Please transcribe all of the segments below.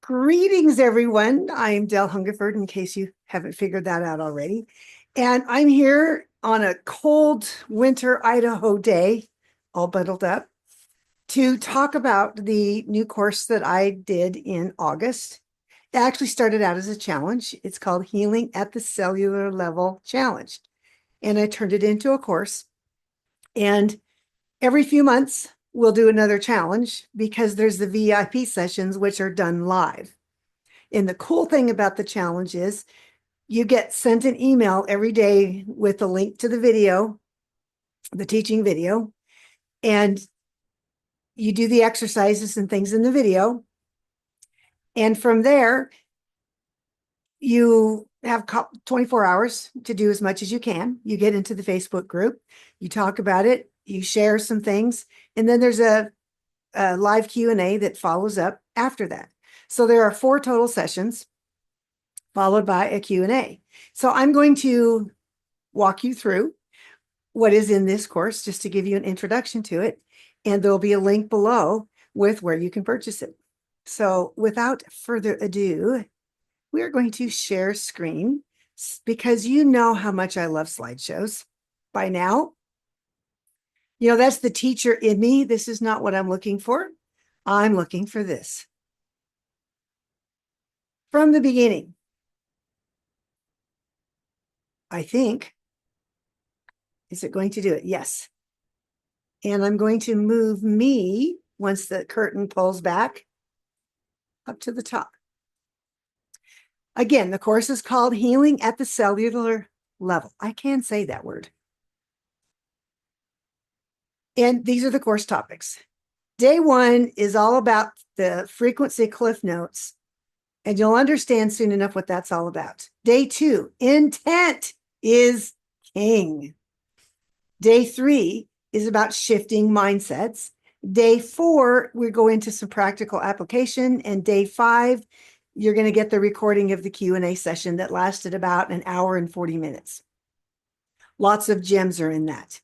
Greetings, everyone. I'm Del Hungerford, in case you haven't figured that out already. And I'm here on a cold winter Idaho day, all bundled up, to talk about the new course that I did in August. It actually started out as a challenge. It's called Healing at the Cellular Level Challenge. And I turned it into a course. And every few months, we'll do another challenge because there's the VIP sessions, which are done live. And the cool thing about the challenge is you get sent an email every day with a link to the video, the teaching video, and you do the exercises and things in the video. And from there, you have 24 hours to do as much as you can. You get into the Facebook group, you talk about it, you share some things, and then there's a live Q&A that follows up after that. So there are 4 total sessions, followed by a Q&A. So I'm going to walk you through what is in this course, just to give you an introduction to it. And there'll be a link below with where you can purchase it. So without further ado, we are going to share screen because you know how much I love slideshows by now. You know, that's the teacher in me. This is not what I'm looking for. I'm looking for this. From the beginning, I think. Is it going to do it? Yes. And I'm going to move me, once the curtain pulls back, up to the top. Again, the course is called Healing at the Cellular Level. I can say that word. And these are the course topics. Day 1 is all about the frequency cliff notes, and you'll understand soon enough what that's all about. Day 2, intent is king. Day 3 is about shifting mindsets. Day 4, we go into some practical application. And day 5, you're going to get the recording of the Q&A session that lasted about an hour and 40 minutes. Lots of gems are in that.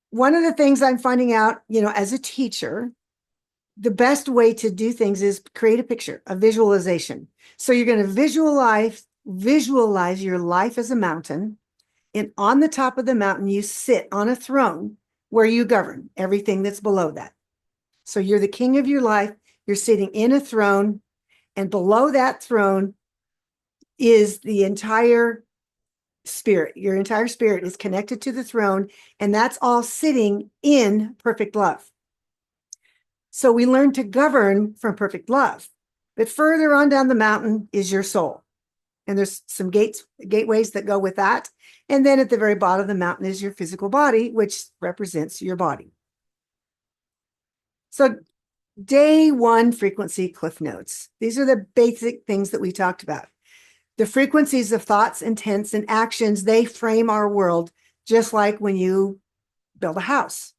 One of the things I'm finding out, as a teacher, the best way to do things is create a picture, a visualization. So you're going to visualize your life as a mountain. And on the top of the mountain, you sit on a throne where you govern everything that's below that. So you're the king of your life. You're sitting in a throne, and below that throne is the entire spirit. Your entire spirit is connected to the throne, and that's all sitting in perfect love. So we learn to govern from perfect love. But further on down the mountain is your soul. And there's some gateways that go with that. And then at the very bottom of the mountain is your physical body, which represents your body. So day 1 frequency cliff notes. These are the basic things that we talked about. The frequencies of thoughts, intents, and actions, they frame our world, just like when you build a house.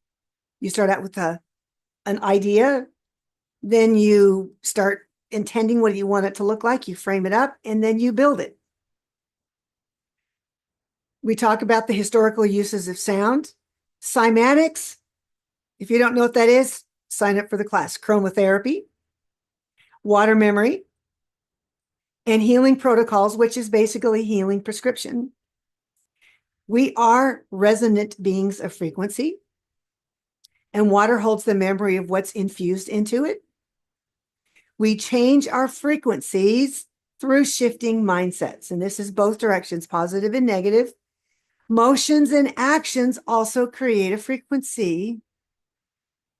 You start out with an idea, then you start intending what you want it to look like, you frame it up, and then you build it. We talk about the historical uses of sound. Cymatics, if you don't know what that is, sign up for the class. Chromotherapy, water memory, and healing protocols, which is basically healing prescription. We are resonant beings of frequency, and water holds the memory of what's infused into it. We change our frequencies through shifting mindsets, and this is both directions, positive and negative. Motions and actions also create a frequency.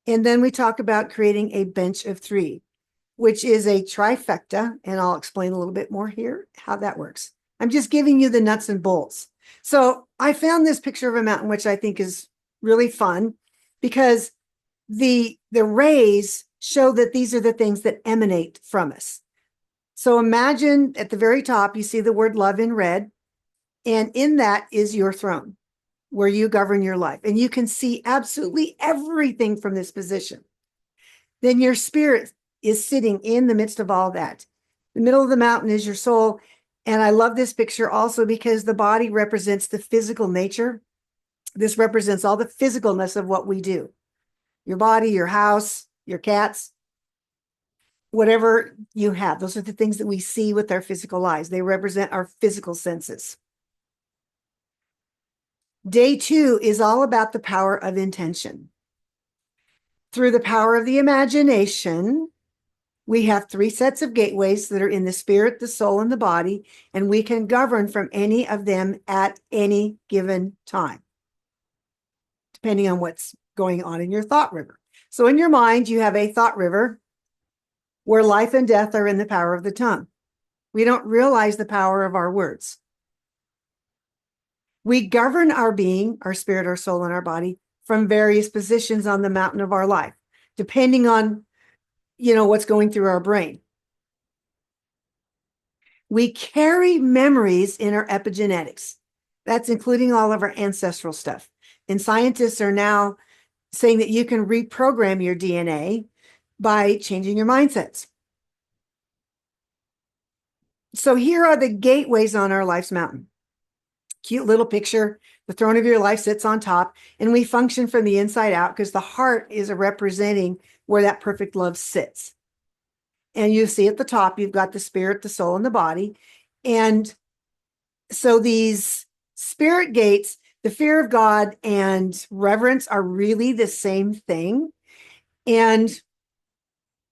And then we talk about creating a bench of 3, which is a trifecta, and I'll explain a little bit more here how that works. I'm just giving you the nuts and bolts. So I found this picture of a mountain, which I think is really fun, because the rays show that these are the things that emanate from us. So imagine at the very top, you see the word love in red, and in that is your throne where you govern your life. And you can see absolutely everything from this position. Then your spirit is sitting in the midst of all that. The middle of the mountain is your soul. And I love this picture also because the body represents the physical nature. This represents all the physicalness of what we do. Your body, your house, your cats. whatever you have. Those are the things that we see with our physical eyes. They represent our physical senses. Day 2 is all about the power of intention. Through the power of the imagination, we have 3 sets of gateways that are in the spirit, the soul, and the body, and we can govern from any of them at any given time, depending on what's going on in your thought river. So in your mind, you have a thought river where life and death are in the power of the tongue. We don't realize the power of our words. We govern our being, our spirit, our soul, and our body from various positions on the mountain of our life, depending on, what's going through our brain. We carry memories in our epigenetics. That's including all of our ancestral stuff. And scientists are now saying that you can reprogram your DNA by changing your mindsets. So here are the gateways on our life's mountain. Cute little picture. The throne of your life sits on top, and we function from the inside out because the heart is representing where that perfect love sits. And you see at the top, you've got the spirit, the soul, and the body. And so these spirit gates, the fear of God and reverence are really the same thing. And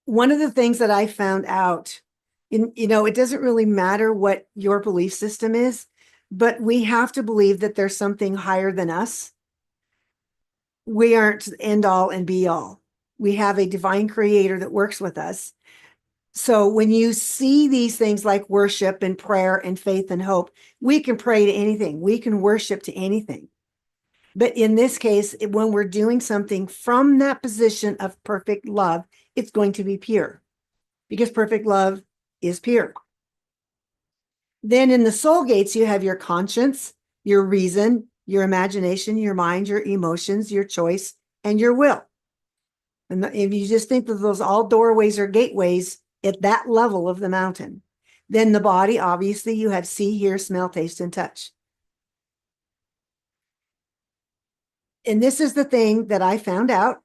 one of the things that I found out, it doesn't really matter what your belief system is, but we have to believe that there's something higher than us. We aren't end all and be all. We have a divine creator that works with us. So when you see these things like worship and prayer and faith and hope, we can pray to anything. We can worship to anything. But in this case, when we're doing something from that position of perfect love, it's going to be pure because perfect love is pure. Then in the soul gates, you have your conscience, your reason, your imagination, your mind, your emotions, your choice, and your will. And if you just think that those all doorways or gateways at that level of the mountain, then the body, obviously, you have see, hear, smell, taste, and touch. And this is the thing that I found out.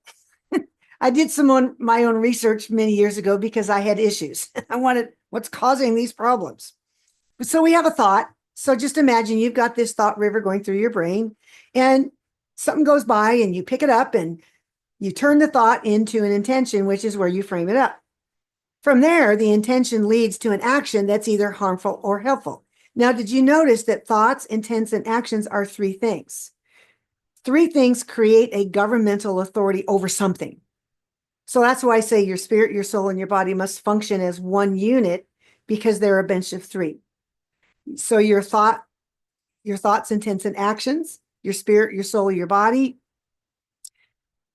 I did my own research many years ago because I had issues. I wanted what's causing these problems. So we have a thought. So just imagine you've got this thought river going through your brain, and something goes by and you pick it up and you turn the thought into an intention, which is where you frame it up. From there, the intention leads to an action that's either harmful or helpful. Now, did you notice that thoughts, intents, and actions are 3 things? 3 things create a governmental authority over something. So that's why I say your spirit, your soul, and your body must function as one unit because they're a bench of 3. So your thoughts, intents, and actions, your spirit, your soul, your body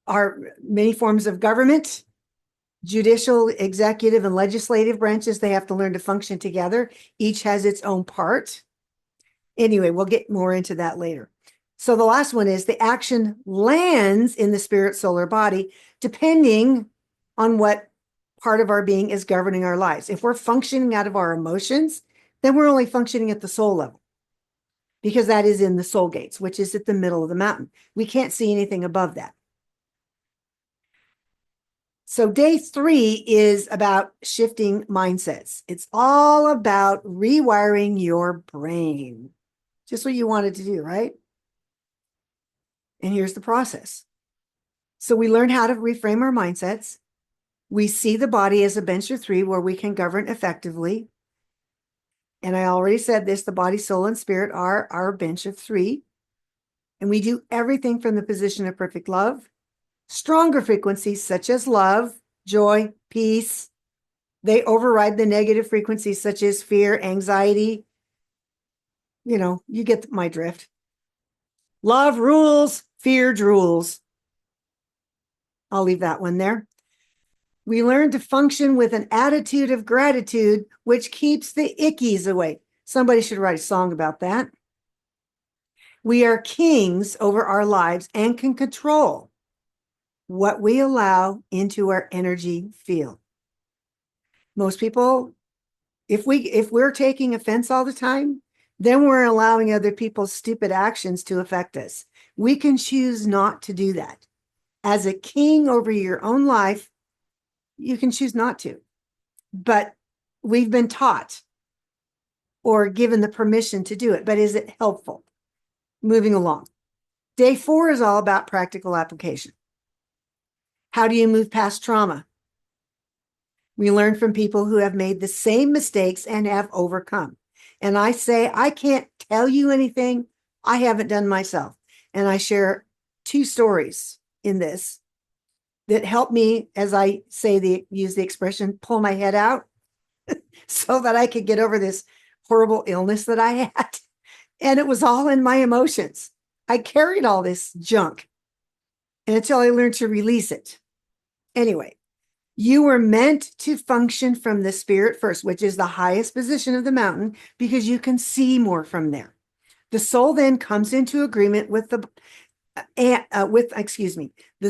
are many forms of government. Judicial, executive, and legislative branches, they have to learn to function together. Each has its own part. Anyway, we'll get more into that later. So the last one is the action lands in the spirit, soul, or body, depending on what part of our being is governing our lives. If we're functioning out of our emotions, then we're only functioning at the soul level because that is in the soul gates, which is at the middle of the mountain. We can't see anything above that. So day 3 is about shifting mindsets. It's all about rewiring your brain. Just what you wanted to do, right? And here's the process. So we learn how to reframe our mindsets. We see the body as a bench of 3 where we can govern effectively. And I already said this, the body, soul, and spirit are our bench of 3. And we do everything from the position of perfect love. Stronger frequencies such as love, joy, peace, they override the negative frequencies such as fear, anxiety. You get my drift. Love rules, fear drools. I'll leave that one there. We learn to function with an attitude of gratitude, which keeps the ickies away. Somebody should write a song about that. We are kings over our lives and can control what we allow into our energy field. Most people, if we're taking offense all the time, then we're allowing other people's stupid actions to affect us. We can choose not to do that. As a king over your own life, you can choose not to. but we've been taught or given the permission to do it. But is it helpful? Moving along. Day 4 is all about practical application. How do you move past trauma? We learn from people who have made the same mistakes and have overcome. And I say, I can't tell you anything I haven't done myself. And I share 2 stories in this that help me, as I say, use the expression, pull my head out so that I could get over this horrible illness that I had. And it was all in my emotions. I carried all this junk until I learned to release it. Anyway, you were meant to function from the spirit first, which is the highest position of the mountain, because you can see more from there. The soul then comes into agreement with the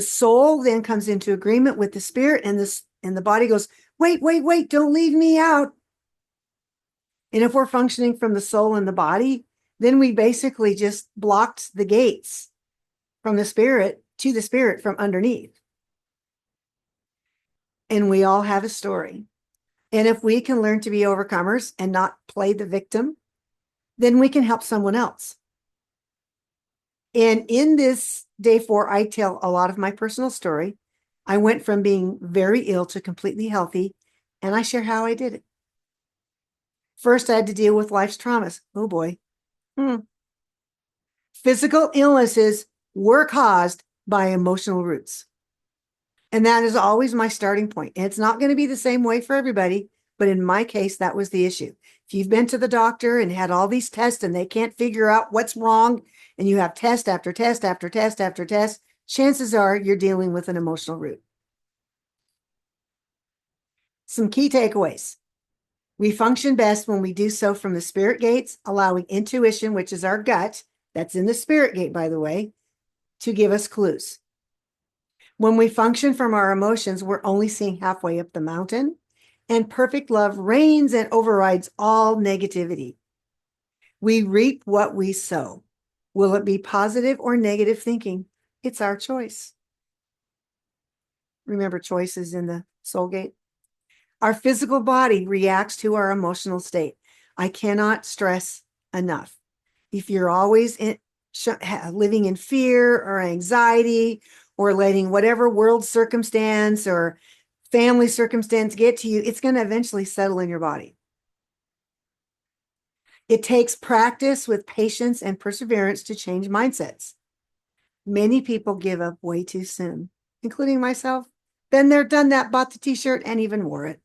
soul then comes into agreement with the spirit, and the body goes, wait, don't leave me out. And if we're functioning from the soul and the body, then we basically just blocked the gates from the spirit to the spirit from underneath. And we all have a story. And if we can learn to be overcomers and not play the victim, then we can help someone else. And in this day 4, I tell a lot of my personal story. I went from being very ill to completely healthy, and I share how I did it. First, I had to deal with life's traumas. Oh boy. Physical illnesses were caused by emotional roots. And that is always my starting point. And it's not going to be the same way for everybody, but in my case, that was the issue. If you've been to the doctor and had all these tests and they can't figure out what's wrong, and you have test after test after test after test, chances are you're dealing with an emotional root. Some key takeaways. We function best when we do so from the spirit gates, allowing intuition, which is our gut, that's in the spirit gate, by the way, to give us clues. When we function from our emotions, we're only seeing halfway up the mountain, and perfect love reigns and overrides all negativity. We reap what we sow. Will it be positive or negative thinking? It's our choice. Remember, choice is in the soul gate. Our physical body reacts to our emotional state. I cannot stress enough. If you're always living in fear or anxiety, or letting whatever world circumstance or family circumstance get to you, it's going to eventually settle in your body. It takes practice with patience and perseverance to change mindsets. Many people give up way too soon, including myself. Been there, done that, bought the t-shirt, and even wore it.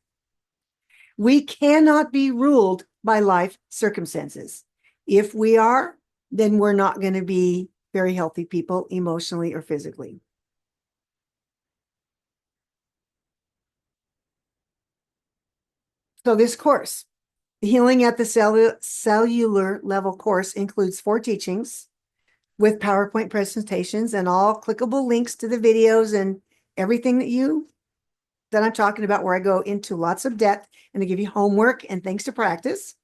We cannot be ruled by life circumstances. If we are, then we're not going to be very healthy people emotionally or physically. So this course, the Healing at the Cellular Level course, includes 4 teachings with PowerPoint presentations and all clickable links to the videos and everything that I'm talking about, where I go into lots of depth and I give you homework and things to practice.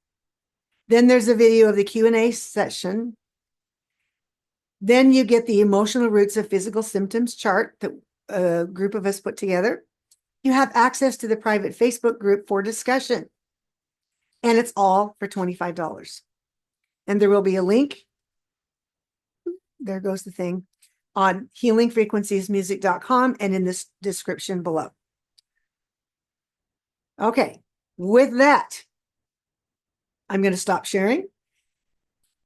Then there's a video of the Q&A session. Then you get the emotional roots of physical symptoms chart that a group of us put together. You have access to the private Facebook group for discussion. And it's all for $25. And there will be a link. There goes the thing on healingfrequenciesmusic.com and in this description below. Okay, with that, I'm going to stop sharing.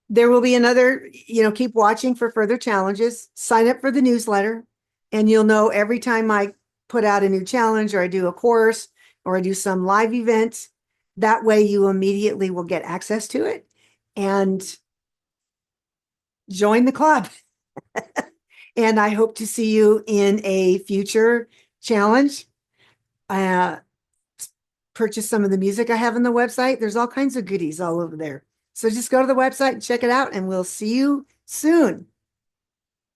There will be another, keep watching for further challenges. Sign up for the newsletter, and you'll know every time I put out a new challenge, or I do a course, or I do some live event. That way you immediately will get access to it and join the club. And I hope to see you in a future challenge. Purchase some of the music I have on the website. There's all kinds of goodies all over there. So just go to the website and check it out, and we'll see you soon.